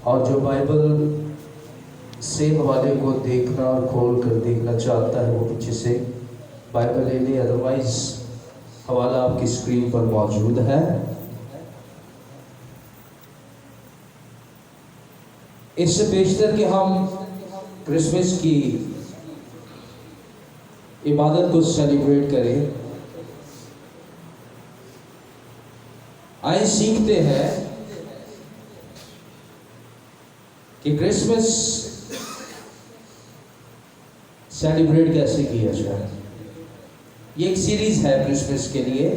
और जो बाइबल से हवाले को देखना और खोल कर देखना चाहता है वो पीछे से बाइबल ले ले, अदरवाइज हवाला आपकी स्क्रीन पर मौजूद है। इससे बेशतर कि हम क्रिसमस की इबादत को सेलिब्रेट करें, आइए सीखते हैं कि क्रिसमस सेलिब्रेट कैसे किया जाए। ये एक सीरीज है क्रिसमस के लिए।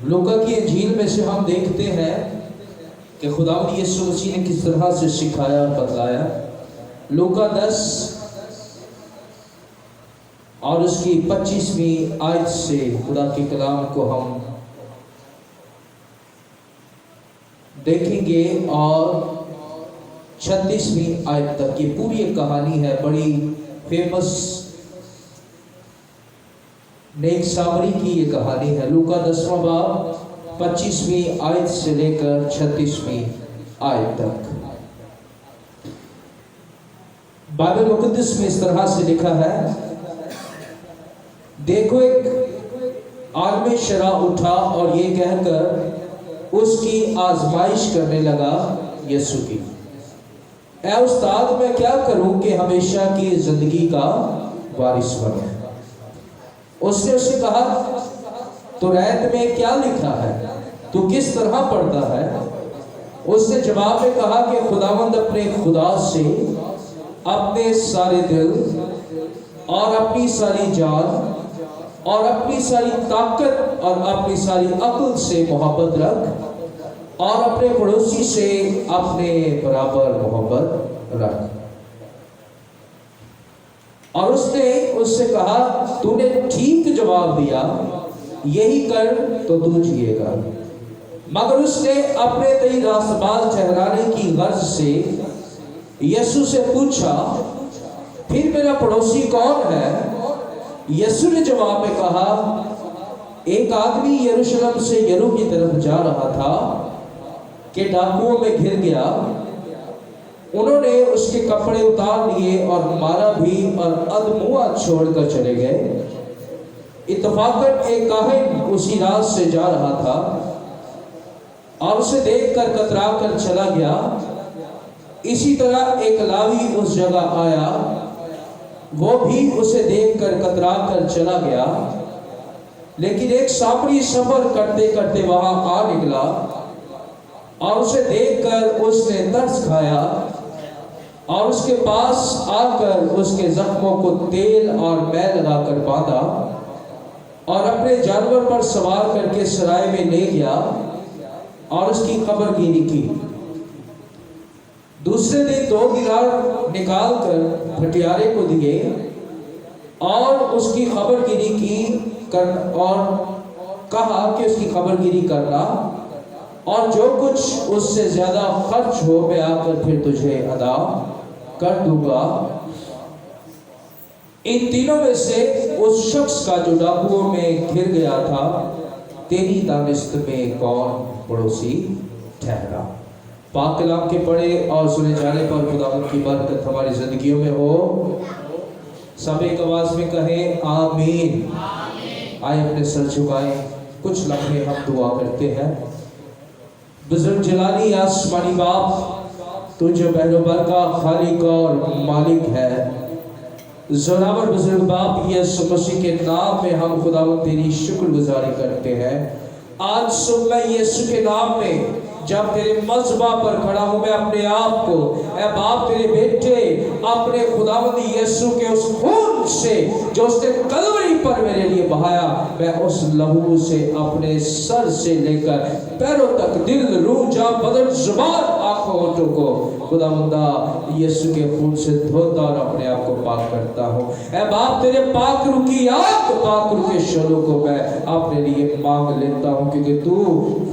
लूका की इंजील में से हम देखते हैं कि खुदावंद यीशु मसीह ने किस तरह से सिखाया और बतलाया। लूका 10 और उसकी 25वीं आयत से खुदा के कलाम को हम देखेंगे और 36वीं आयत तक। ये पूरी एक कहानी है, बड़ी फेमस नेक सामरी की ये कहानी है। लूका 10वां बाब 25वीं आयत से लेकर 36वीं आयत तक। बाइबल मुकद्दस में इस तरह से लिखा है, देखो एक आदमी शराब उठा और ये कहकर उसकी आजमाइश करने लगा यीशु की, ऐ उस्ताद मैं क्या करूं कि हमेशा की जिंदगी का वारिस बनूं। उसने उससे कहा, तो रैत में क्या लिखा है, तू किस तरह पढ़ता है? उसने जवाब में कहा कि खुदावंद अपने खुदा से अपने सारे दिल और अपनी सारी जान और अपनी सारी ताकत और अपनी सारी अक्ल से मोहब्बत रख और अपने पड़ोसी से अपने बराबर मोहब्बत रख। और उसने उससे कहा, तूने ठीक जवाब दिया, यही कर तो तू जिएगा। मगर उसने अपने तई रास्तबाज ठहराने की गर्ज से यीशु से पूछा, फिर मेरा पड़ोसी कौन है? यीशु ने जवाब में कहा, एक आदमी यरूशलेम से यरू की तरफ जा रहा था कि डाकुओं में घिर गया। उन्होंने उसके कपड़े उतार लिए और मारा भी और अधमुआ छोड़कर चले गए। इत्तफाकन एक काहिन उसी रात से जा रहा था और उसे देखकर कतरा कर चला गया। इसी तरह एक लावी उस जगह आया, वो भी उसे देखकर कतरा कर चला गया। लेकिन एक सामरी सफर करते करते वहां आ निकला और उसे देखकर उसने तरस खाया और उसके पास आकर उसके जख्मों को तेल और मैल लगाकर बांधा और अपने जानवर पर सवार करके सराय में ले गया और उसकी कब्रगिरी की। दूसरे दिन 2 दिनार निकाल कर भटियारे को दिए और उसकी खबरगिरी की कर और कहा कि उसकी खबरगिरी करना और जो कुछ उससे ज्यादा खर्च हो मैं आकर फिर तुझे अदा कर दूंगा। इन तीनों में से उस शख्स का जो डाकुओं में घिर गया था, तेरी दानिस्त में कौन पड़ोसी ठहरा? पाक कलाम के पढ़े और सुने जाने पर खुदावंद की बरकत हमारी जिंदगियों में हो। सब एक आवाज में कहें आमीन। आए अपने सर झुकाएं, कुछ लम्हे हम दुआ करते हैं। बुजुर्ग जलाली आसमानी बाप, तू जो बहरोबर का खालिक और मालिक है, ज़ोरावर बुजुर्ग बाप यीशु मसीह के नाम में हम खुदावंद तेरी शुक्रगुजारी करते हैं। आज सुबह यीशु के नाम में जब तेरे मज़बा पर खड़ा हूं, मैं अपने आप को ऐ बाप तेरे बेटे अपने खुदावंद यीशु के उस खून से जो उसने कलवरी पर मेरे लिए बहाया, मैं उस लहू से अपने सर से लेकर पैरों तक, दिल, रूह, जान, बदन, जुबान, आंखों, होठों को खुदावंदा यीशु के खून से धोता और अपने आप को पाक करता हूँ। ऐ बाप तेरे पाक रूह की आग, पाक रूह के शोलों को मैं अपने लिए मांग लेता हूँ, क्योंकि तू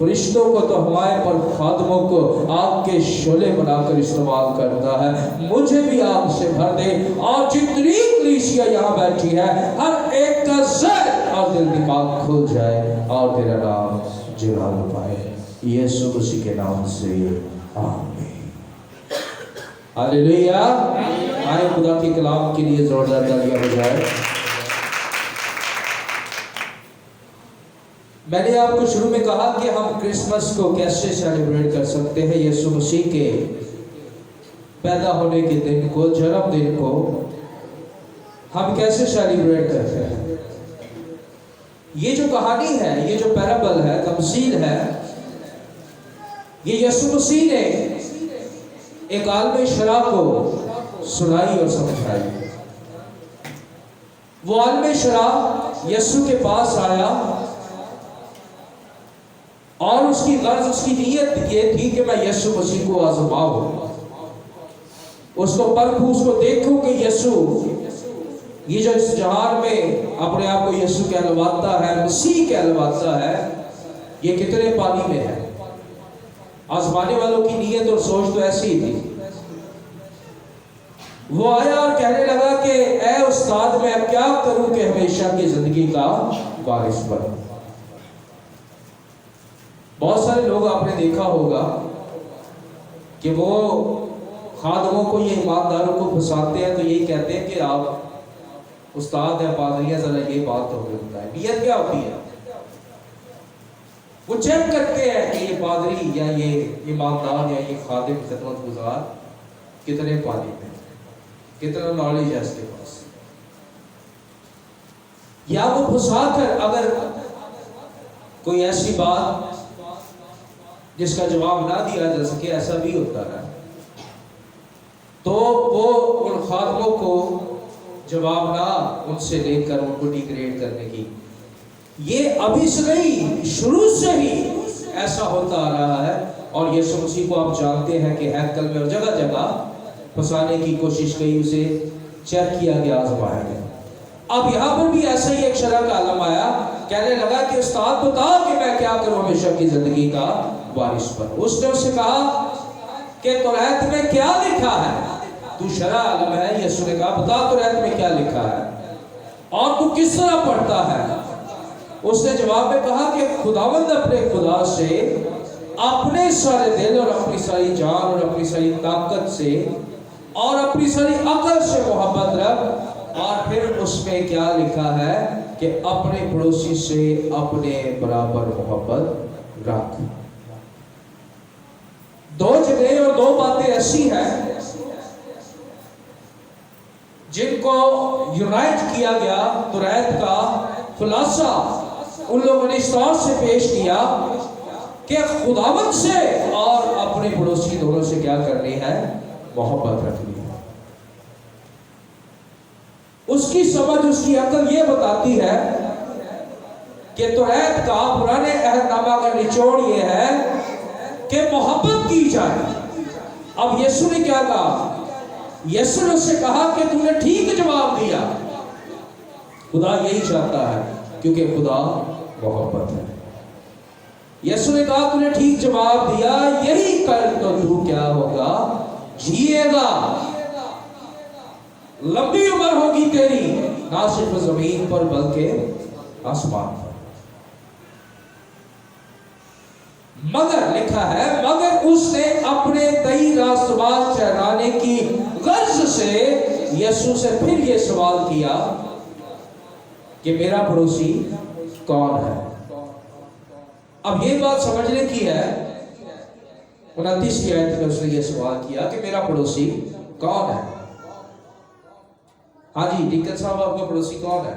फरिश्तों को तो हमारे पर खादमों को आग के शोले बनाकर इस्तेमाल करता है। मुझे भी आग से भर दे और जितनी कलीसिया यहाँ बैठी है हर एक का ज़हन और दिल दिमाग खुल जाए और तेरा नाम जलाल पाए। यीशु मसीह के नाम से आमीन। हालेलुया। आए खुदा के कलाम के लिए जोरदार तालियां बजाएं। मैंने आपको शुरू में कहा कि हम क्रिसमस को कैसे सेलिब्रेट कर सकते हैं। यीशु मसीह के पैदा होने के दिन को, जन्मदिन को हम कैसे सेलिब्रेट करते हैं। ये जो कहानी है, ये जो पैराबल है, तमसील है, ये यीशु मसीह ने एक आलम शरा को सुनाई और समझाई। वो आलम शरा यीशु के पास आया और उसकी गर्ज, उसकी नीयत ये थी कि मैं यीशु मसीह को आजमाऊं, उसको परखूं, उसको देखूं कि यीशु ये जो इस जहान में अपने आप को यीशु कहलवाता है, मसीह कहलवाता है, ये कितने पानी में है। आजमाने वालों की नीयत और सोच तो ऐसी ही थी। वो आया और कहने लगा कि ऐ उस्ताद, मैं क्या करूं कि हमेशा की जिंदगी का वारिस बनूं। बहुत सारे लोग आपने देखा होगा कि वो खादमों को, ये ईमानदारों को फंसाते हैं तो यही कहते हैं कि आप उस्ताद है, पादरिया, जरा ये बात तो हमें बताएं। नियत क्या होती है? वो चेक करते हैं कि ये पादरी या ये ईमानदार या ये खादिम, खिदमत गुजार कितने पानी में, कितना नॉलेज है इसके पास। या वो फंसा कर अगर कोई ऐसी बात जिसका जवाब ना दिया जा सके, ऐसा भी होता है, तो वो उन खादमों को जवाब ना उनसे लेकर उनको डिग्रेड करने की, ये अभी से नहीं, शुरू से ही ऐसा होता आ रहा है। और यीशु मसीह को आप जानते हैं कि हैकल में और जगह जगह फंसाने की कोशिश की, उसे चेक किया गया, आजमाया गया। अब यहाँ पर भी ऐसा ही एक शरा का आलम आया, कहने लगा कि उस्ताद बताओ कि मैं क्या करूं हमेशा की जिंदगी का वारिस पर। उसने उससे कहा कि तौरात में क्या लिखा है? तू शरा आलम है। यीशु ने कहा बता तौरात में क्या लिखा है और तू किस तरह पढ़ता है? उसने जवाब में कहा कि खुदावंद अपने खुदा से अपने सारे दिल और अपनी सारी जान और अपनी सारी ताकत से और अपनी सारी अकल से मोहब्बत रख। और फिर उसमें क्या लिखा है कि अपने पड़ोसी से अपने बराबर मोहब्बत रख। दो जगह और दो बातें ऐसी हैं जिनको यूनाइट किया गया। तौरात का खुलासा उन लोगों ने इस तौर से पेश किया कि खुदावंद से और अपने पड़ोसी दोनों से क्या करनी है? मोहब्बत रखनी है। उसकी समझ, उसकी अकल ये बताती है कि तौरात का, पुराने अहदनामा का निचोड़ ये है कि मोहब्बत की जाए। अब यीशु ने क्या कहा? यीशु ने उससे कहा कि तूने ठीक जवाब दिया। खुदा यही चाहता है क्योंकि खुदा मोहब्बत है। यीशु ने कहा तूने ठीक जवाब दिया, यही कर तो तू क्या होगा? जिएगा, लंबी उम्र होगी तेरी, ना सिर्फ जमीन पर बल्कि आसमान पर। मगर लिखा है, मगर उसने अपने तई रास्तबाज ठहराने की गर्ज से यीशु से फिर ये सवाल किया कि मेरा पड़ोसी कौन है? अब ये बात समझने की है। 29 आयत में उसने ये सवाल किया कि मेरा पड़ोसी कौन है? हाँ जी डीकन साहब, आपका पड़ोसी कौन है?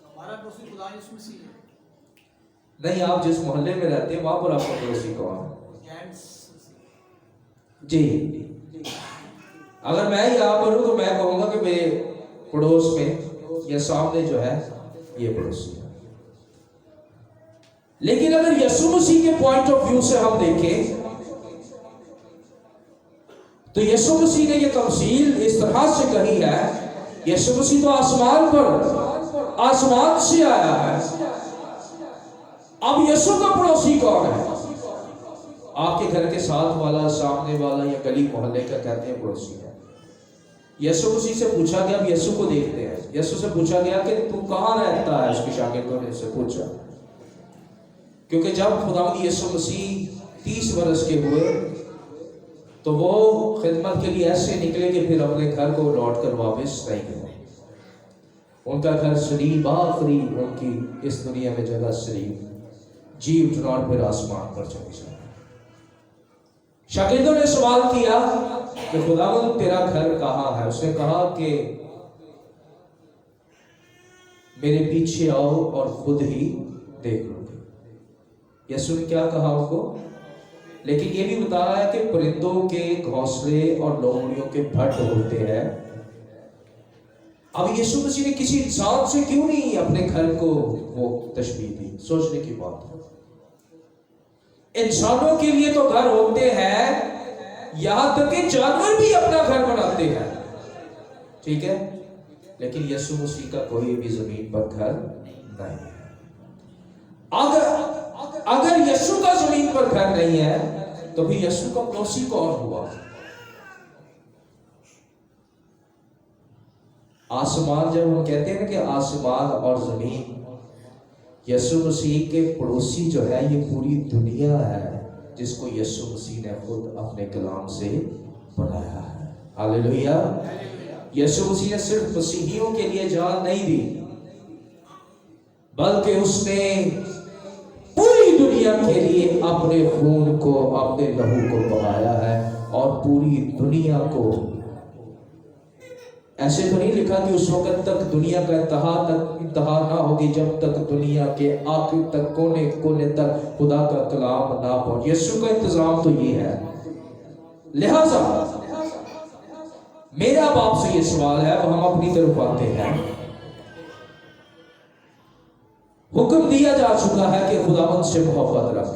हमारा पड़ोसी खुदा यीशु मसीह है। नहीं, आप जिस मोहल्ले में रहते हैं वहां पर आपका पड़ोसी कौन है? जी, अगर मैं यहाँ पर हूं तो मैं कहूंगा कि मेरे पड़ोस में या सामने जो है ये पड़ोसी है। लेकिन अगर यीशु मसीह के पॉइंट ऑफ व्यू से हम देखें तो यीशु मसीह ने ये तमसील इस तरह से कही है। यीशु मसीह तो आसमान पर, आसमान से आया है। अब यीशु का पड़ोसी कौन है? आपके घर के साथ वाला, सामने वाला या गली मोहल्ले का कहते हैं पड़ोसी है। यीशु मसीह से पूछा गया, अब यीशु को देखते हैं। यीशु से पूछा गया कि तू कहां रहता है? उसके शागिर्दों ने उससे पूछा क्योंकि जब खुदावंद यीशु मसीह 30 वर्ष के हुए तो वो खिदमत के लिए ऐसे निकले कि फिर अपने घर को लौट कर वापस नहीं गए। उनका घर शरीफ आखिरी उनकी इस दुनिया में जगह शरीफ जी उठना और फिर आसमान पर चले जाए। शागिर्दों ने सवाल किया कि खुदावंद तेरा घर कहाँ है? उसने कहा कि मेरे पीछे आओ और खुद ही देख लोगे। यीशु ने क्या कहा उनको? लेकिन ये भी बता रहा है कि परिंदों के घोंसले और लोमड़ियों के भट्ट होते हैं। अब यीशु मसीह ने किसी इंसान से क्यों नहीं अपने घर को वो तशबीह दी? सोचने की बात है। इंसानों के लिए तो घर होते हैं, यहां तक कि जानवर भी अपना घर बनाते हैं, ठीक है, लेकिन यीशु मसीह का कोई भी जमीन पर घर नहीं है। अगर यीशु का जमीन पर घर नहीं है तो फिर यीशु का पड़ोसी कौन हुआ? आसमान, जब हम कहते हैं ना कि आसमान और जमीन, यीशु मसीह के पड़ोसी जो है ये पूरी दुनिया है जिसको यीशु मसीह ने खुद अपने कलाम से बनाया है। हालेलुया। यीशु मसीह ने सिर्फ मसीहियों के लिए जान नहीं दी, बल्कि उसने पूरी दुनिया के लिए अपने खून को, अपने लहू को बहाया है। और पूरी दुनिया को, ऐसे तो नहीं लिखा कि उस वक्त तक दुनिया का इंतहा ना होगी जब तक दुनिया के आखिर तक, कोने कोने तक खुदा का कलाम ना पहुंचे। यीशु का इंतजाम तो ये है। लिहाजा मेरा अब आपसे ये सवाल है, अब हम अपनी तरफ आते हैं। हुक्म दिया जा चुका है कि खुदावंद से मोहब्बत रख,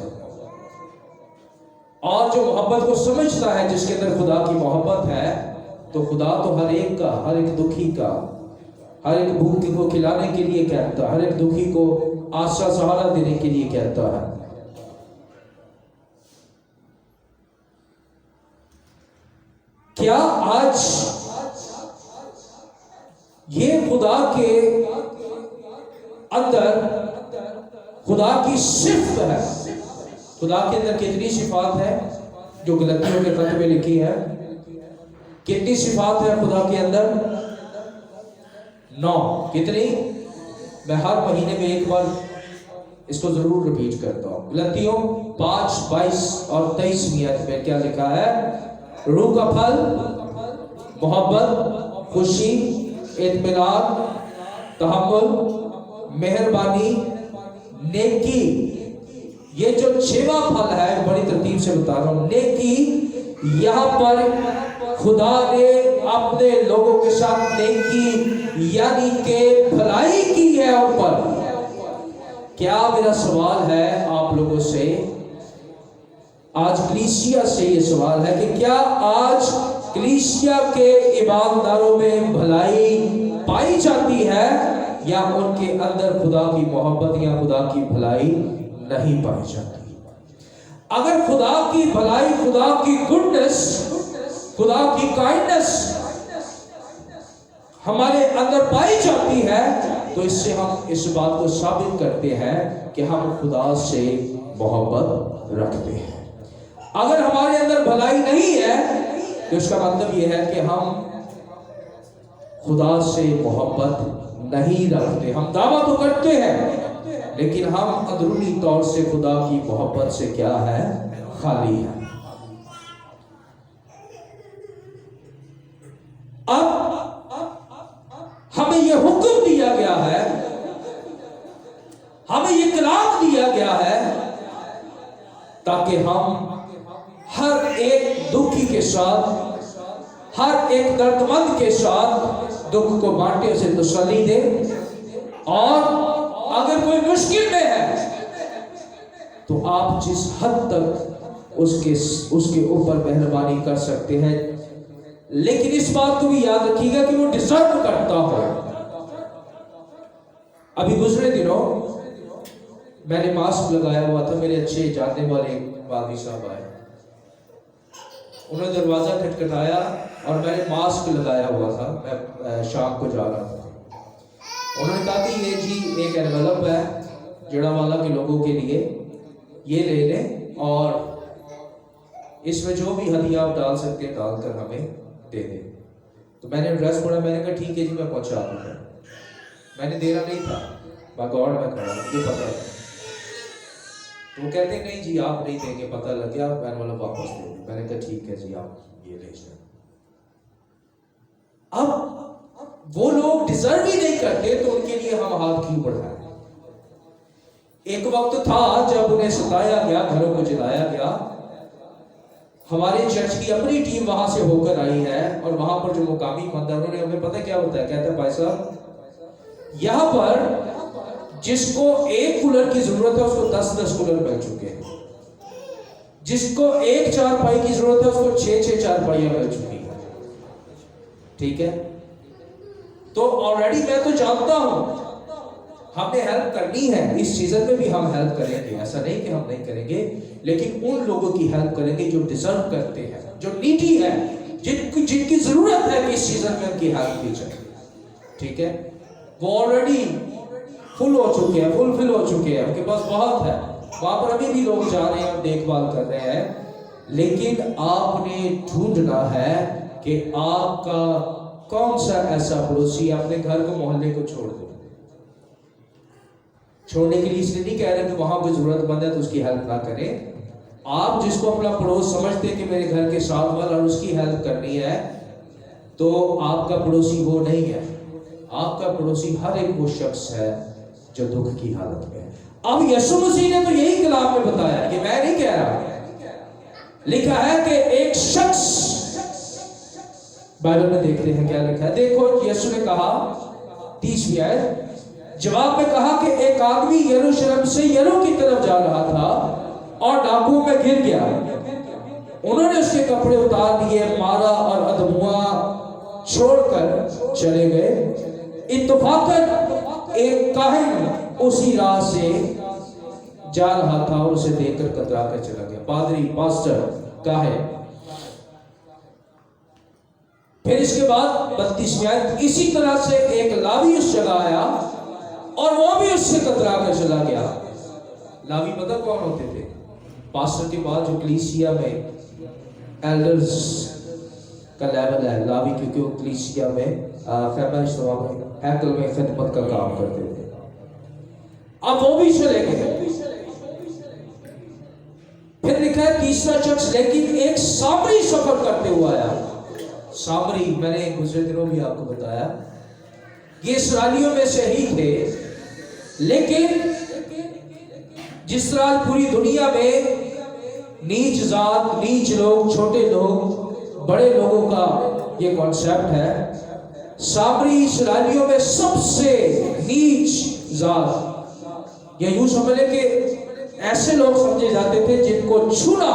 और जो मोहब्बत को समझता है, जिसके अंदर खुदा की मोहब्बत है, तो खुदा तो हर एक का, हर एक दुखी का, हर एक भूखे को खिलाने के लिए कहता है, हर एक दुखी को आशा सहारा देने के लिए कहता है। क्या आज ये खुदा के अंदर खुदा की सिफ्त है? खुदा के अंदर कितनी सिफात है जो गलतियों के खत में लिखी है? कितनी सिफात है खुदा के अंदर? 9। कितनी? मैं हर महीने में एक बार इसको जरूर रिपीट करता हूं। गलतियों 5, 22 और 23वीं आयत में क्या लिखा है? रूह का फल मोहब्बत, खुशी, इत्मीनान, तहम्मुल, मेहरबानी, नेकी। ये जो 6वां फल है, बड़ी तरतीब से बता रहा हूं। नेकी, यहां पर खुदा ने अपने लोगों के साथ नेकी यानी के भलाई की है ऊपर। क्या मेरा सवाल है आप लोगों से, आज कलीसिया से ये सवाल है कि क्या आज कलीसिया के ईमानदारों में भलाई पाई जाती है, या उनके अंदर खुदा की मोहब्बत या खुदा की भलाई नहीं पाई जाती? अगर खुदा की भलाई, खुदा की गुडनेस, खुदा की काइंडनेस हमारे अंदर पाई जाती है, तो इससे हम इस बात को साबित करते हैं कि हम खुदा से मोहब्बत रखते हैं। अगर हमारे अंदर भलाई नहीं है तो इसका मतलब यह है कि हम खुदा से मोहब्बत नहीं रखते। हम दावा तो करते हैं, लेकिन हम अंदरूनी तौर से खुदा की मोहब्बत से क्या है? खाली है। अब हमें यह हुक्म दिया गया है, हमें यह कलाम दिया गया है, ताकि हम हर एक दुखी के साथ, हर एक दर्दमंद के साथ दुख को बांटे, उसे तसल्ली दे, और अगर कोई मुश्किल में है तो आप जिस हद तक उसके ऊपर मेहरबानी कर सकते हैं, लेकिन इस बात को भी याद रखिएगा कि वो डिजर्व करता हो। अभी गुजरे दिनों मैंने मास्क लगाया हुआ था, मेरे अच्छे जानने वाले वादी साहब आए, उन्होंने दरवाजा खटखटाया और मैंने मास्क लगाया हुआ था, मैं शाम को जा रहा था। उन्होंने कहा कि ये जी एक एनवेलप है जड़ावाला के लोगों के लिए, ये ले लें और इसमें जो भी हदिया आप डाल सकते हैं डालकर हमें दे दें। तो मैंने एड्रेस पढ़ा, मैंने कहा ठीक है जी मैं पहुंचा दूंगा। मैंने देना नहीं था, बाय गॉड मैं खड़ा, मुझे पता है। तो वो कहते नहीं जी आप नहीं देंगे, पता लग गया, मैंने बोला वापस दे दो। मैंने कहा ठीक है जी आप ये ले जाए। अब वो लोग डिजर्व ही नहीं करते तो उनके लिए हम हाथ क्यों बढ़ाएं? एक वक्त था जब उन्हें सताया गया, घरों को जलाया गया। हमारे चर्च की अपनी टीम वहां से होकर आई है और वहां पर जो मुकामी मंदिर, उन्होंने हमें पता क्या बताया, कहते हैं भाई साहब यहां पर जिसको 1 कूलर की जरूरत है उसको 10-10 कूलर मिल चुके हैं, जिसको 1 चारपाई की जरूरत है उसको 6-6 चारपाइयां मिल चुकी है। ठीक है, तो ऑलरेडी मैं तो जानता हूं हमने हेल्प करनी है, इस सीजन में भी हम हेल्प करेंगे, ऐसा नहीं कि हम नहीं करेंगे, लेकिन उन लोगों की हेल्प करेंगे जो डिजर्व करते हैं, जो नीडी है, जिनकी जरूरत है कि इस सीजन में उनकी हेल्प की जाए। ठीक है, वो ऑलरेडी फुल हो चुके हैं, फुलफिल हो चुके हैं, उनके पास बहुत है, वहां पर अभी भी लोग जा रहे हैं और देखभाल कर रहे हैं। लेकिन आपने ढूंढना है कि आपका कौन सा ऐसा पड़ोसी, अपने घर को मोहल्ले को छोड़ दो। छोड़ने के लिए इसलिए नहीं कह रहे कि वहां कोई जरूरतमंद है तो उसकी हेल्प ना करें। आप जिसको अपना पड़ोस समझते हैं कि मेरे घर के साथ वाला और उसकी हेल्प करनी है, तो आपका पड़ोसी वो नहीं है। आपका पड़ोसी हर एक वो शख्स है जो दुख की हालत में है। अब यीशु मसीह ने तो यही कलाम में बताया, कि मैं नहीं कह रहा, लिखा है कि एक शख्स, बाइबल में देखते हैं क्या लिखा है। देखो यीशु ने कहा 30वीं आयत, जवाब में कहा कि एक आदमी यरूशलेम से यरू की तरफ जा रहा था और डाकुओं में गिर गया। उन्होंने उसके कपड़े उतार दिए, मारा और अधमुआ छोड़कर चले गए। इत्तफाकन एक काहिन उसी राह से जा रहा था और उसे देखकर कतरा कर चला गया। पादरी, पास्टर, काहिन। फिर इसके बाद 32वीं आयत, इसी तरह से एक लावी उस जगह आया और वो भी उससे कतरा कर चला गया। लावी मतलब कौन होते थे? पास्टर के बाद जो कलीसिया में एल्डर्स का लेवल है, लावी, क्योंकि वो कलीसिया में खैमा इज्तिमा में हैकल में खिदमत का काम करते थे। अब वो भी चले गए। फिर लिखा है तीसरा शख्स, लेकिन एक सामरी सफर करते हुआ आया। सामरी मैंने गुजरे दिनों भी आपको बताया, ये इस्राएलियों में से ही थे, लेकिन जिस तरह पूरी दुनिया में नीच जात, नीच लोग, छोटे लोग, बड़े लोगों का ये कॉन्सेप्ट है, सामरी इस्राएलियों में सबसे नीच जात, या यूं समझ लें कि ऐसे लोग समझे जाते थे जिनको छूना,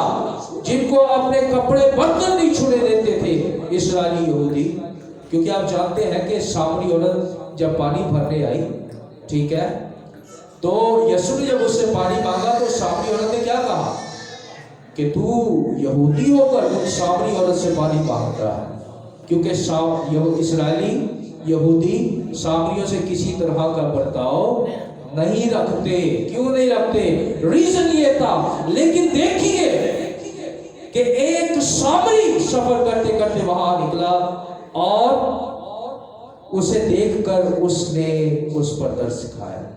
जिनको अपने कपड़े बर्तन नहीं छूने देते थे इस्राएली यहूदी। क्योंकि आप जानते हैं कि सामरी औरत जब पानी भरने आई, ठीक है, तो यीशु ने जब उससे पानी मांगा तो सामरी औरत ने क्या कहा कि तू यहूदी होकर उन सामरी औरत से पानी मांग रहा है। क्योंकि इस्राएली यहूदी सामरियों से किसी तरह का बर्ताव नहीं रखते। क्यों नहीं रखते? रीजन ये था। लेकिन देखिए कि एक सामरी सफर करते करते वहां निकला और उसे देखकर उसने उस पर दर्द सिखाया।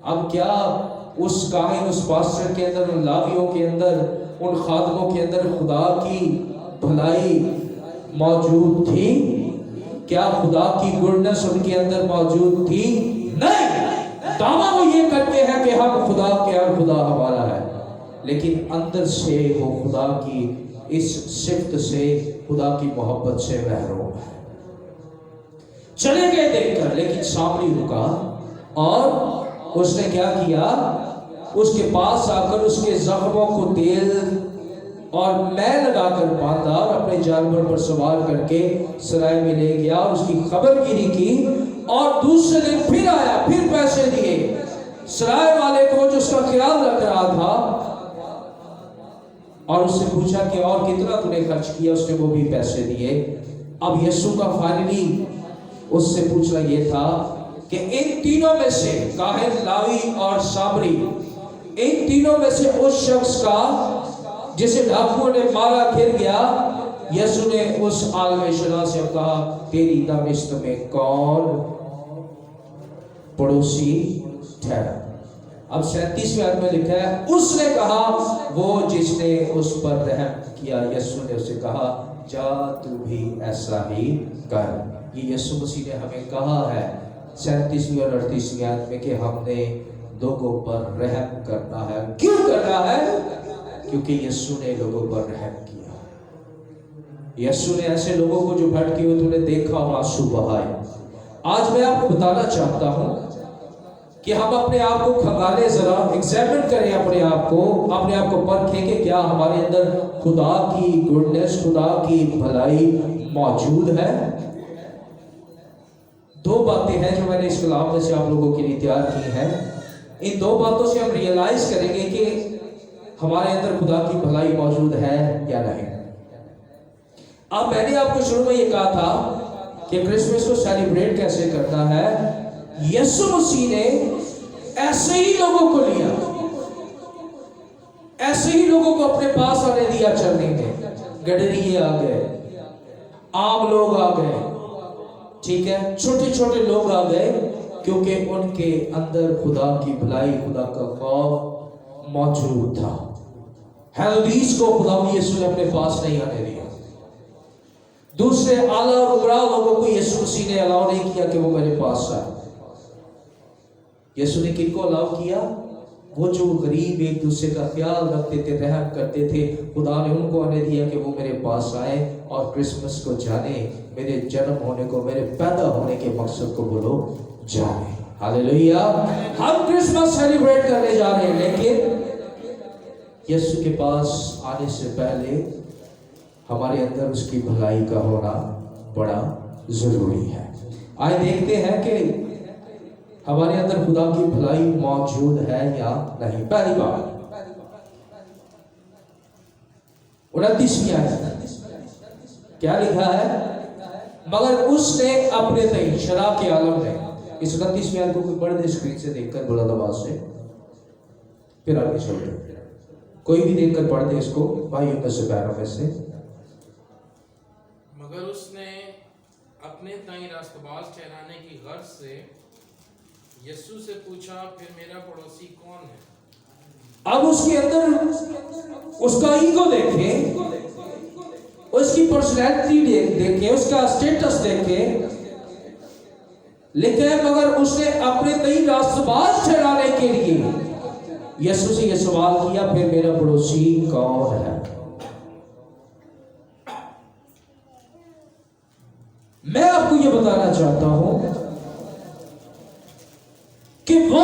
अब क्या उस काहिन, उस पास्टर के अंदर, उन लावियों के अंदर, उन खादमों के अंदर खुदा की भलाई मौजूद थी? क्या खुदा की गुडनेस उनके अंदर मौजूद थी? नहीं। दावा वो ये करते हैं कि हम खुदा के और खुदा हमारा है, लेकिन अंदर से वो खुदा की इस सिफ्त से, खुदा की मोहब्बत से महरूम है। चले गए देखकर, लेकिन सामरी रुका और उसने क्या किया? उसके पास आकर उसके जख्मों को तेल और मैं लगाकर बांधा और अपने जानवर पर सवार करके सराय में ले गया और उसकी खबरगिरी की। और दूसरे दिन फिर आया, फिर पैसे दिए सराय वाले को जो उसका ख्याल रख रहा था, और उससे पूछा कि और कितना तूने खर्च किया? उसने वो भी पैसे दिए। अब यीशु का फाइनली उससे पूछना ये था कि इन तीनों में से, काहिन, लावी और सामरी, इन तीनों में से उस शख्स का जिसे डाकुओं ने मारा गिर गया, यीशु ने उस आलम शुरा से कहा, तेरी दानिश में कौन पड़ोसी ठहरा। अब 37वें आयत में लिखा है, उसने कहा, वो जिसने उस पर रहम किया। यीशु ने उसे कहा, जा तू भी ऐसा ही कर। ये यीशु मसीह ने हमें कहा है 37वीं और 38वीं आयत में कि हमने लोगों पर रहम करना है। क्यों करना है? क्योंकि यीशु ने लोगों पर रहम किया। यीशु ने ऐसे लोगों को जो भटके हुए तूने देखा और आंसू बहाए। आज मैं आपको बताना चाहता हूं कि हम अपने आप को खंगाले, जरा एग्जामिन करें अपने आप को परखें कि क्या हमारे अंदर खुदा की गुडनेस, खुदा की भलाई मौजूद है। दो बातें हैं जो मैंने इस कलाम में से आप लोगों के लिए तैयार की हैं। इन दो बातों से हम रियलाइज करेंगे कि हमारे अंदर खुदा की भलाई मौजूद है या नहीं। अब मैंने आपको शुरू में ये कहा था कि क्रिसमस को सेलिब्रेट कैसे करना है। यीशु मसीह ने ऐसे ही लोगों को लिया, ऐसे ही लोगों को अपने पास आने दिया चलने में। गडरिये आ गए, आम लोग आ गए, ठीक है, छोटे छोटे लोग आ गए, क्योंकि उनके अंदर खुदा की भलाई, खुदा का खौफ मौजूद था। हेरोदीस को खुदा यीशु ने अपने पास नहीं आने दिया। दूसरे आला और उबरा लोगों को यीशु मसीह ने अलाउ नहीं किया कि वो मेरे पास आए। यीशु ने किनको अलाउ किया? वो जो गरीब एक दूसरे का ख्याल रखते थे, रहम करते थे, खुदा ने उनको आने दिया कि वो मेरे पास आए और क्रिसमस को जाने, मेरे जन्म होने को, मेरे पैदा होने के मकसद को बोलो जाने। हालेलुया। हम क्रिसमस सेलिब्रेट करने जा रहे हैं, लेकिन यीशु के पास आने से पहले हमारे अंदर उसकी भलाई का होना बड़ा जरूरी है। आइए देखते हैं कि हमारे अंदर खुदा की भलाई मौजूद है या नहीं। पहली बात 29वीं आयत क्या लिखा है? मगर उसने अपने तय शराब के आलम में। इस 29वीं आयत को कोई पढ़ दे स्क्रीन से देखकर, बुलंद आवाज से, फिर आगे चलते। कोई भी देखकर पढ़ दे इसको, भाइयों में से, बहनों में से। मगर उसने अपने ताई रास्तबाज ठहराने की गर्ज से यीशु से पूछा, फिर मेरा पड़ोसी कौन है? अब उसके अंदर उसका ईगो देखें, उसकी पर्सनैलिटी देखें, उसका स्टेटस देखें। लेकिन मगर उसने अपने तई रास्तबाज ठहराने के लिए यीशु से यह सवाल किया, फिर मेरा पड़ोसी कौन है? मैं आपको यह बताना चाहता हूं कि वो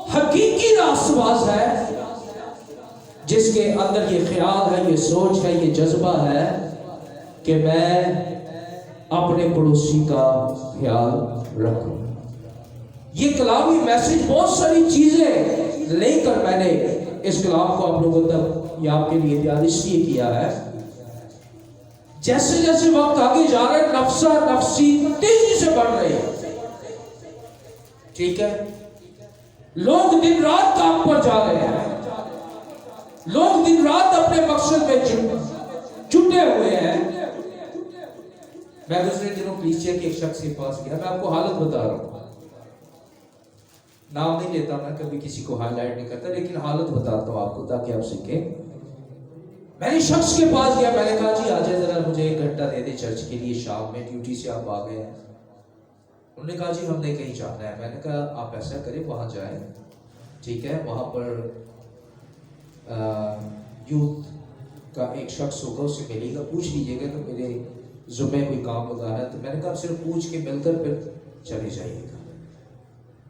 हकीकी रास्तबाज है जिसके अंदर ये ख्याल है, ये सोच है, ये जज्बा है कि मैं अपने पड़ोसी का ख्याल रखूं। ये कलामी मैसेज, बहुत सारी चीजें लेकर मैंने इस कलाम को आप लोगों तक या आपके लिए तैयार इसलिए किया है। जैसे जैसे वक्त आगे जा रहा है, नफ्सा नफ्सी तेजी से बढ़ रही है, ठीक है। लोग दिन रात काम पर जा रहे हैं, लोग दिन रात अपने मकसद में जुटे हुए हैं। मैं दूसरे दिनों क्लीसिया के एक शख्स के पास गया, मैं आपको हालत बता रहा हूं, नाम नहीं लेता, मैं कभी किसी को हाईलाइट नहीं करता, लेकिन हालत बताता हूं आपको ताकि आप सीखें। मैंने शख्स के पास गया, मैंने कहा जी आ जाए जरा, मुझे 1 घंटा दे दे चर्च के लिए, शाम में ड्यूटी से आप आ गए हैं। उन्होंने कहा जी हमने कहीं जाना है। मैंने कहा आप ऐसा करें वहां जाएं, ठीक है, वहां पर यूथ का एक शख्स होगा, उससे मिलेगा, पूछ लीजिएगा कि मेरे जुम्मे कोई काम लगाना है। तो मैंने कहा सिर्फ पूछ के मिलकर फिर चले जाइएगा।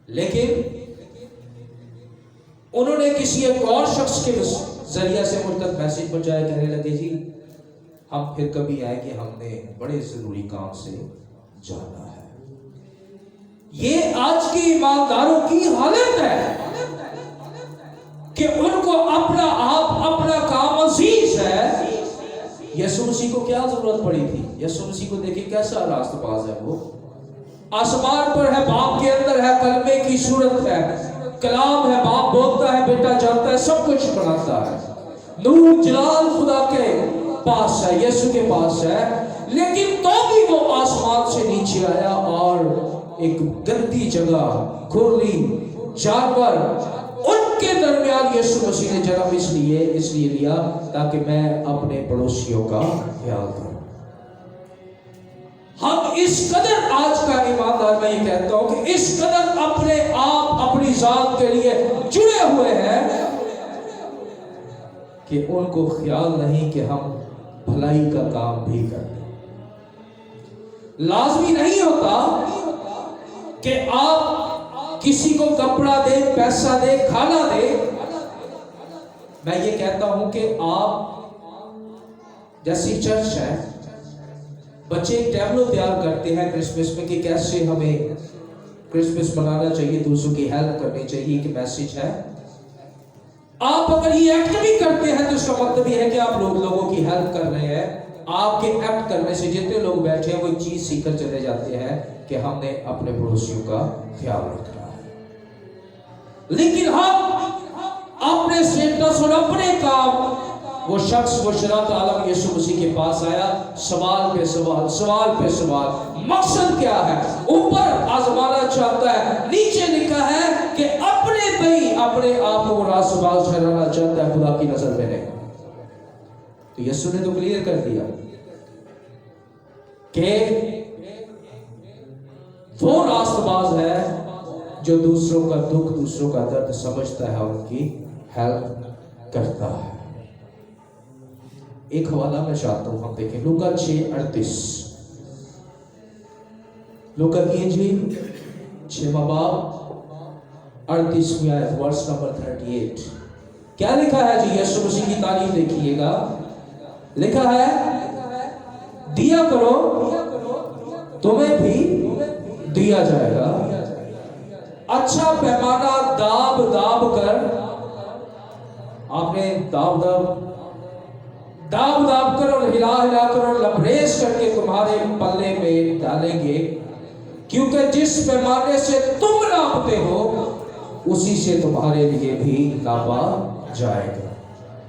लेकिन उन्होंने किसी एक और शख्स के जरिया से मुझ तक मैसेज पहुंचाया, कहने लगे जी हम फिर कभी आएंगे, हमने बड़े जरूरी काम से जाना है। ये आज के ईमानदारों की हालत है कि उनको अपना आप, अपना काम अजीज है। यीशु मसीह को क्या जरूरत पड़ी थी? यीशु मसीह को देखिए कैसा रास्तबाज है, वो आसमान पर है, बाप के अंदर है, कलमे की सूरत है, कलाम है, बाप बोलता है, बेटा जानता है, सब कुछ बनाता है। नूर जलाल खुदा के पास है, यीशु के पास है, लेकिन तो भी वो आसमान से नीचे आया और एक गंदी जगह, खुरली जानवर, उनके दरमियान यीशु मसीह ने जन्म इसलिए लिया ताकि मैं अपने पड़ोसियों का ख्याल करूं। हम इस कदर, आज का ईमानदार मैं ये कहता हूं कि इस कदर अपने आप अपनी जात के लिए जुड़े हुए हैं कि उनको ख्याल नहीं कि हम भलाई का काम भी करते। लाजमी नहीं होता कि आप किसी को कपड़ा दे, पैसा दे, खाना दे। मैं ये कहता हूं कि आप जैसी चर्च है, बच्चे एक टैबलो तैयार करते हैं क्रिसमस में कि कैसे हमें क्रिसमस मनाना चाहिए, दूसरों की हेल्प करनी चाहिए, कि मैसेज है। आप अगर ये एक्ट भी करते हैं तो इसका मतलब ये है कि आप लोगों की हेल्प कर रहे हैं। आपके एक्ट करने से जितने लोग बैठे हैं वो एक चीज सीखकर चले जाते हैं कि हमने अपने पड़ोसियों का ख्याल रखना है। लेकिन हम अपने स्टेटस और अपने काम, वो शख्स, वो शरात आलम यीशु मसीह के पास आया, सवाल पे सवाल, सवाल पे सवाल। मकसद क्या है? ऊपर आजमाना चाहता है, नीचे लिखा है कि अपने भाई अपने आप को रास्तबाज ठहराना चाहता है, खुदा की नजर में नहीं। तो यीशु ने तो क्लियर कर दिया कि वो रास्तबाज है जो दूसरों का दुख, दूसरों का दर्द समझता है, उनकी हेल्प करता है। एक हवाला मैं चाहता हूं हम देखें, लूका 6:38। लूका की इंजील 6वां बाब 38वीं आयत, वर्स नंबर 38। क्या लिखा है जी? यीशु मसीह की तारीफ देखिएगा। लिखा है, दिया करो तुम्हें भी दिया जाएगा, अच्छा पैमाना दाब दाब कर, आपने दाब कर और हिला कर और लबरेज करके तुम्हारे पल्ले में डालेंगे, क्योंकि जिस पैमाने से तुम नापते हो उसी से तुम्हारे लिए भी नापा जाएगा।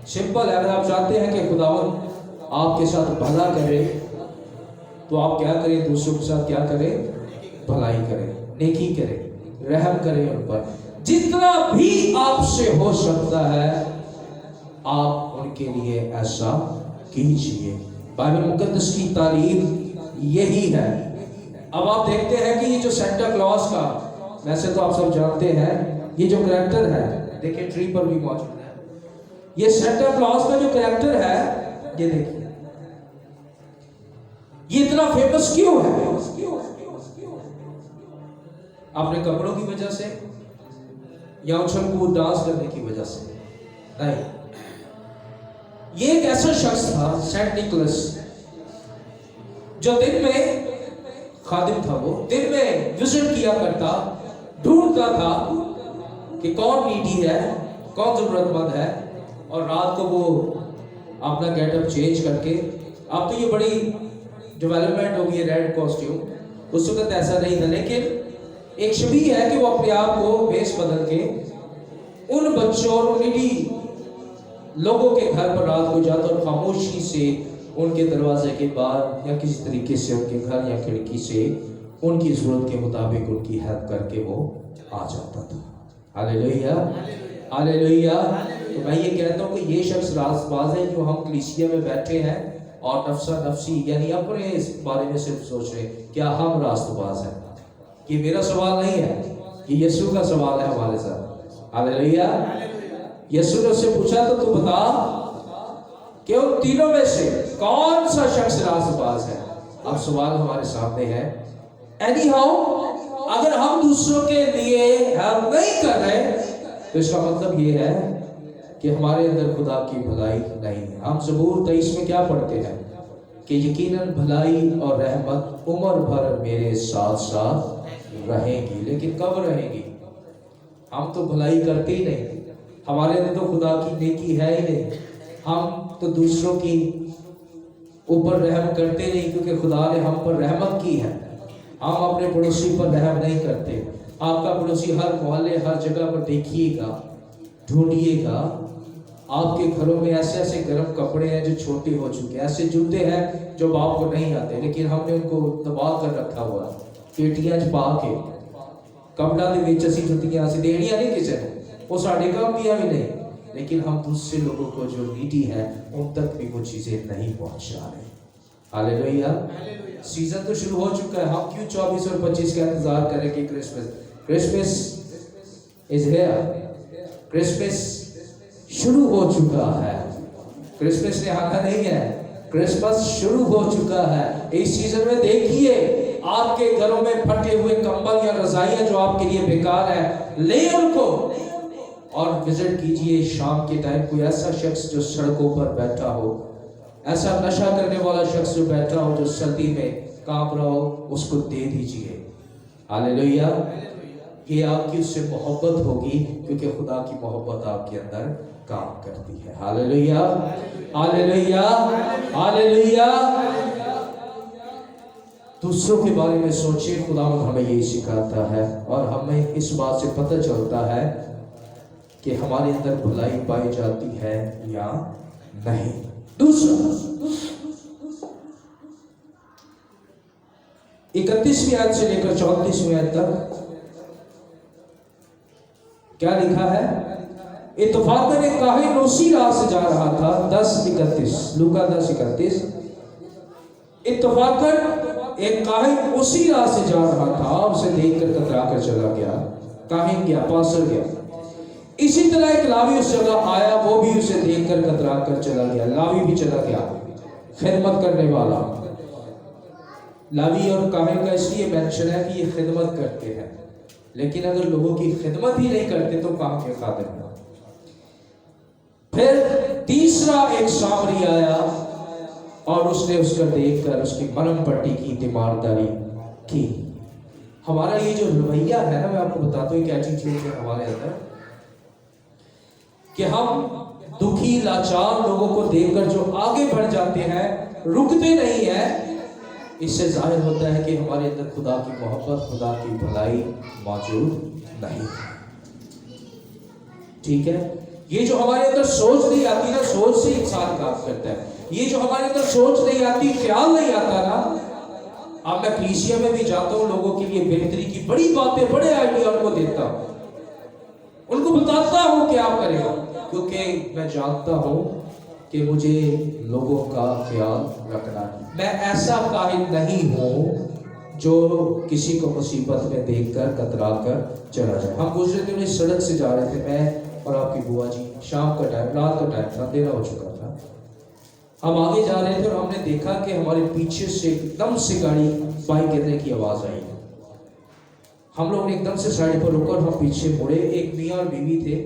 सिंपल है। अगर आप चाहते हैं कि खुदावंद आपके साथ भला करे तो आप क्या करें? दूसरों के साथ क्या करें? भलाई करें, नेकी करें, रहम करें उन पर। जितना भी आपसे हो सकता है आप उनके लिए ऐसा कीजिए। बाइबल मुकद्दस की तारीफ यही है। अब आप देखते हैं कि ये जो सेंटा क्लॉज का, वैसे तो आप सब जानते हैं, ये जो कैरेक्टर है, देखिए ट्री पर भी मौजूद है, ये सेंटा क्लॉज का जो कैरेक्टर है, ये देखिए, ये इतना फेमस क्यों है? अपने कपड़ों की वजह से या उछल कूद डांस करने की वजह से नहीं। ये एक ऐसा शख्स था, सेंट निकोलस, जो दिन में खादिम था, वो दिन में विजिट किया करता, ढूंढता था कि कौन नीडी है, कौन जरूरतमंद है, और रात को वो अपना गेटअप चेंज करके, अब तो ये बड़ी डेवलपमेंट हो गई है रेड कॉस्ट्यूम, उस वक्त ऐसा नहीं था, लेकिन एक शबी है कि वो अपने आप को बेस बदल के उन बच्चों और नीडी लोगों के घर पर रात को जाता और खामोशी से उनके दरवाजे के बाहर या किसी तरीके से उनके घर या खिड़की से उनकी जरूरत के मुताबिक उनकी हेल्प करके वो आ जाता था। Hallelujah, hallelujah. तो मैं ये कहता हूँ कि ये शख्स रास्तबाज है, जो हम कलीसिया में बैठे हैं और नफ्सा नफ्सी यानी अपने इस बारे में सिर्फ सोच रहे, क्या हम रास्तबाज हैं? ये मेरा सवाल नहीं है, ये यीशु का सवाल है हमारे साथ। हालेलुया। यीशु ने उससे पूछा, तो तू बता कि उन तीनों में से कौन सा शख्स रास्तबाज है? अब सवाल हमारे सामने है। एनी हाउ, अगर हम दूसरों के लिए हेल्प नहीं कर रहे तो इसका मतलब ये है कि हमारे अंदर खुदा की भलाई नहीं है। हम ज़बूर 23 में क्या पढ़ते हैं कि यकीनन भलाई और रहमत उम्र भर मेरे साथ साथ रहेगी। लेकिन कब रहेगी? हम तो भलाई करते ही नहीं, हमारे अंदर तो खुदा की नेकी है ही नहीं, हम तो दूसरों की ऊपर रहम करते नहीं, क्योंकि खुदा ने हम पर रहमत की है। हम अपने पड़ोसी पर रहम नहीं करते। आपका पड़ोसी हर मोहल्ले हर जगह पर देखिएगा, ढूंढिएगा, आपके घरों में ऐसे ऐसे गर्म कपड़े हैं जो छोटे हो चुके हैं, ऐसे जूते हैं जो बाप को नहीं आते, लेकिन हमने उनको दबा कर रखा हुआ, पेटियां च पा के कपड़ा दे विच असीं जुत्तियां असीं देनियां नहीं किसी को, वो साडे काम दियां भी नहीं, लेकिन हम दूसरे लोगों को जो नीडी है उन तक भी वो चीजें नहीं पहुंचा रहे। हालेलुया। सीजन तो शुरू हो चुका है, हम क्यों 24 और 25 का इंतजार करें कि क्रिसमस इज हियर, क्रिसमस शुरू हो चुका है, क्रिसमस ने आना नहीं है, क्रिसमस शुरू हो चुका है। इस सीजन में देखिए आपके घरों में फटे हुए कंबल या रजाइयां जो आपके लिए बेकार है, ले उनको और विजिट कीजिए। शाम के टाइम कोई ऐसा शख्स जो सड़कों पर बैठा हो, ऐसा नशा करने वाला शख्स जो बैठा हो, जो सर्दी में कांप रहा हो, उसको दे दीजिए। हालेलुया। ये आपकी उससे मोहब्बत होगी, क्योंकि खुदा की मोहब्बत आपके अंदर काम करती है। Hallelujah, hallelujah, hallelujah. दूसरों के बारे में सोचिए, खुदा हमें यही सिखाता है, और हमें इस बात से पता चलता है कि हमारे अंदर भलाई पाई जाती है या नहीं। दूसरा 31वीं आयत से लेकर 34वीं आयत तक क्या लिखा है? इत्तफाकन एक काहिन उसी राह से जा रहा था। 10:31 लूका 10:31। इत्तफाकन एक काहिन उसी राह से जा रहा था, उसे देखकर कतरा कर चला गया। काहिन गया, पासर गया। इसी तरह एक लावी उस जगह आया, वो भी उसे देखकर कतरा कर चला गया। लावी भी चला गया, खिदमत करने वाला। लावी और काहिन का इसलिए मेंशन है कि ये खिदमत करते हैं, लेकिन अगर लोगों की खिदमत ही नहीं करते तो कहां के खादिम हैं। फिर तीसरा एक सामरी आया और उसने उसका देखकर उसकी मरहम पट्टी की, तीमारदारी की। हमारा ये जो रवैया है ना, मैं आपको बताता हूँ क्या चीज है हमारे अंदर, कि हम दुखी लाचार लोगों को देखकर जो आगे बढ़ जाते हैं, रुकते नहीं है, इससे जाहिर होता है कि हमारे अंदर खुदा की मोहब्बत, खुदा की भलाई मौजूद नहीं है। ठीक है, ये जो हमारे अंदर सोच नहीं आती ना, सोच से इंसान काम करता है। ये जो हमारे अंदर सोच नहीं आती, ख्याल नहीं आता ना, अब मैं कलीसिया में भी जाता हूँ, लोगों के लिए बेहतरी की बड़ी बातें, बड़े आइडिया उनको देता हूँ, उनको बताता हूँ क्या करेगा, क्योंकि मैं जानता हूँ कि मुझे लोगों का ख्याल रखना है। मैं ऐसा काहिल नहीं हूँ जो किसी को मुसीबत में देखकर कतरा कर चला जाए। हम गुजरे दिन सड़क से जा रहे थे, मैं और आपकी बुआ जी, शाम का टाइम, रात का टाइम था, अंधेरा हो चुका था। हम आगे जा रहे थे और हमने देखा कि हमारे पीछे से एकदम से गाड़ी बाइक गिरने की आवाज आई। हम लोग ने एकदम से साइड पर रुका और हम पीछे मुड़े। एक मियाँ और बीवी थे,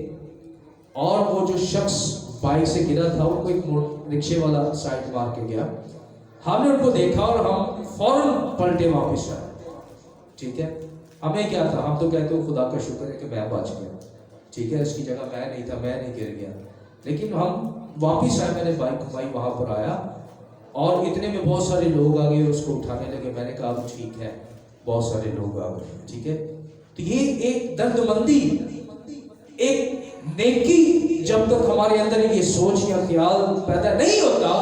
और वो जो शख्स बाइक से गिरा था उनको एक रिक्शे वाला साइड मार के गया। हमने उनको देखा और हम फौरन पलटे वापस आए। ठीक है, हमें क्या था, हम तो कहते हो खुदा का शुक्र है कि मैं बच गया। ठीक है, इसकी जगह मैं नहीं था, मैं नहीं गिर गया, लेकिन हम वापस आए, मैंने बाइक घुमाई, वहां पर आया और इतने में बहुत सारे लोग आ गए, उसको उठाने लगे। मैंने कहा ठीक है, बहुत सारे लोग आ गए। ठीक है, तो ये एक दर्दमंदी, एक नेकी, जब तक हमारे अंदर ये सोच या ख्याल पैदा नहीं होता,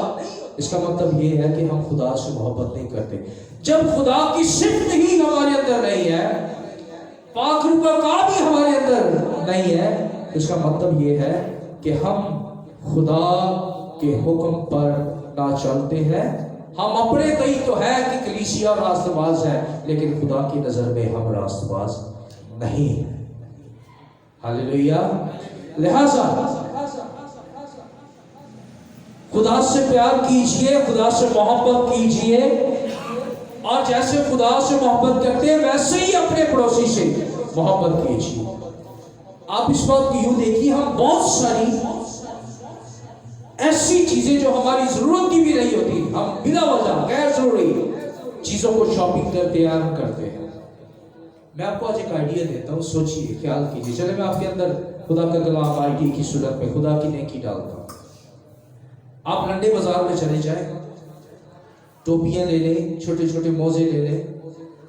इसका मतलब ये है कि हम खुदा से मोहब्बत नहीं करते। जब खुदा की सिफ्त ही हमारे अंदर नहीं है, पाक रूह का काम ही हमारे अंदर नहीं है, इसका मतलब ये है कि हम खुदा के हुक्म पर ना चलते हैं। हम अपने कई तो है कि कलीसिया रास्तबाज है, लेकिन खुदा की नजर में हम रास्तबाज नहीं है। हालेलुया। लिहाजा खुदा से प्यार कीजिए, खुदा से मोहब्बत कीजिए, और जैसे खुदा से मोहब्बत करते हैं वैसे ही अपने पड़ोसी से मोहब्बत कीजिए। आप इस बात को यूं देखिए, हम बहुत सारी ऐसी चीजें जो हमारी जरूरत की भी नहीं होती, हम बिना वजह गैर जरूरी चीजों को शॉपिंग करते हैं, हम करते हैं। मैं आपको आज एक आइडिया देता हूँ, सोचिए, ख्याल कीजिए। चले मैं आपके अंदर खुदा का कलाम आइडिया की सूरत में खुदा की नेकी डालता हूँ। आप लंडे बाजार में चले जाए, टोपियां ले लें, छोटे छोटे मोजे ले लें,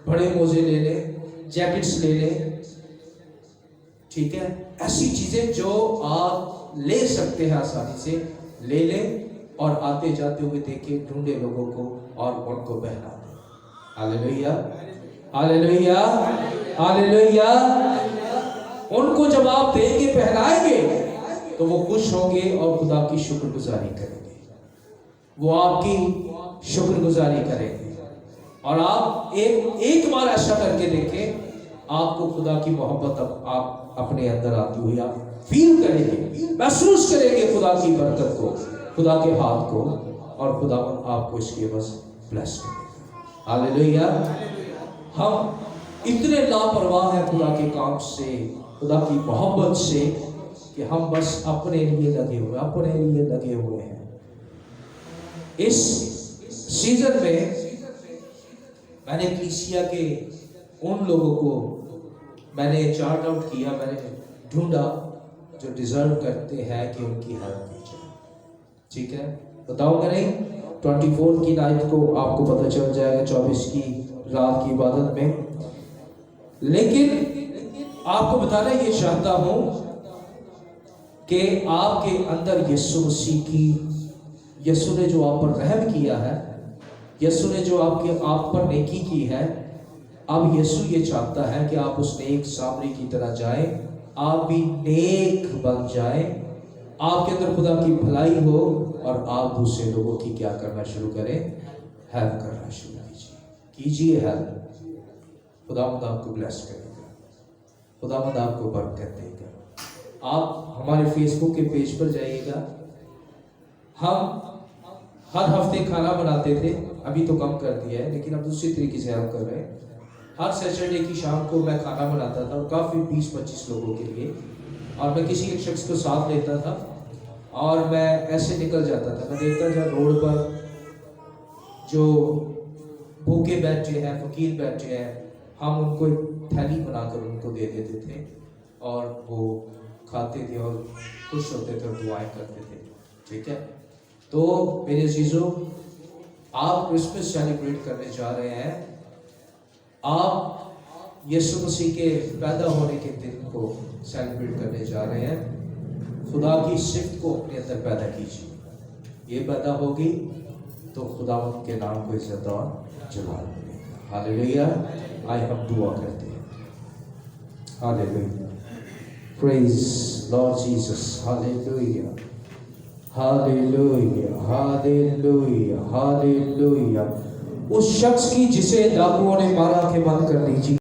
बड़े मोजे ले लें, जैकेट्स ले लें, ठीक है, ऐसी चीजें जो आप ले सकते हैं आसानी से ले लें और आते जाते हुए देखे ढूंढे लोगों को और उनको बहला दें। Hallelujah, hallelujah, hallelujah. उनको जब आप देंगे, पहनाएंगे, तो वो खुश होंगे और खुदा की शुक्रगुजारी करेंगे। वो आपकी शुक्रगुजारी करेंगे और आप एक बार ऐसा करके देखें, आपको खुदा की मोहब्बत आप अपने अंदर आती हुई आप फील करेंगे, महसूस करेंगे खुदा की बरकत को, खुदा के हाथ को, और खुदा आपको इसके बस ब्लेस करेगा। हालेलुया। हम इतने लापरवाह हैं खुदा के काम से, खुदा की मोहब्बत से, कि हम बस अपने लिए लगे हुए हैं। इस सीजन में मैंने कलीसिया के उन लोगों को मैंने चार्ट आउट किया, मैंने ढूंढा जो डिजर्व करते हैं कि उनकी हेल्प की जाए। ठीक है, बताऊंगा नहीं, 24 की नाइट को आपको पता चल जाएगा, 24 की रात की इबादत में। लेकिन आपको बताना ये चाहता हूं कि आपके अंदर यीशु मसीह की, यीशु ने जो आप पर रहम किया है, यीशु ने जो आप पर नेकी की है, अब यीशु ये चाहता है कि आप उस नेक सामरी की तरह जाएं, आप भी नेक बन जाएं, आपके अंदर खुदा की भलाई हो और आप दूसरे लोगों की क्या करना शुरू करें, हेल्प करना शुरू कीजिए हेल्प। खुदावंद आपको ब्लेस करेगा, खुदावंद आपको बरकत देगा। आप हमारे फेसबुक के पेज पर जाइएगा। हम हर हफ्ते खाना बनाते थे, अभी तो कम कर दिया है, लेकिन अब दूसरी तरीके से हेल्प कर रहे हैं। हर सैटरडे की शाम को मैं खाना बनाता था और काफ़ी 20-25 लोगों के लिए, और मैं किसी एक शख्स को साथ लेता था और मैं ऐसे निकल जाता था। मैं देखता था रोड पर जो भूखे बैठे हैं, फकीर बैठे हैं, हम उनको एक थैली बनाकर उनको दे देते थे और वो खाते थे और खुश होते थे और दुआएं करते थे। ठीक है, तो मेरे अजीजों, आप क्रिसमस सेलिब्रेट करने जा रहे हैं, आप यीशु मसीह के पैदा होने के दिन को सेलिब्रेट करने जा रहे हैं। खुदा की सिफ्त को अपने अंदर पैदा कीजिए, ये पैदा होगी तो खुदावंद के नाम को इज्जत और जलाल मिलेगा। हालेलुया। आइए हम दुआ करते हैं। Hallelujah, praise Lord Jesus. Hallelujah, hallelujah, hallelujah, hallelujah. उस शख्स की जिसे डाकुओं ने मारा के बंद कर दीजिए।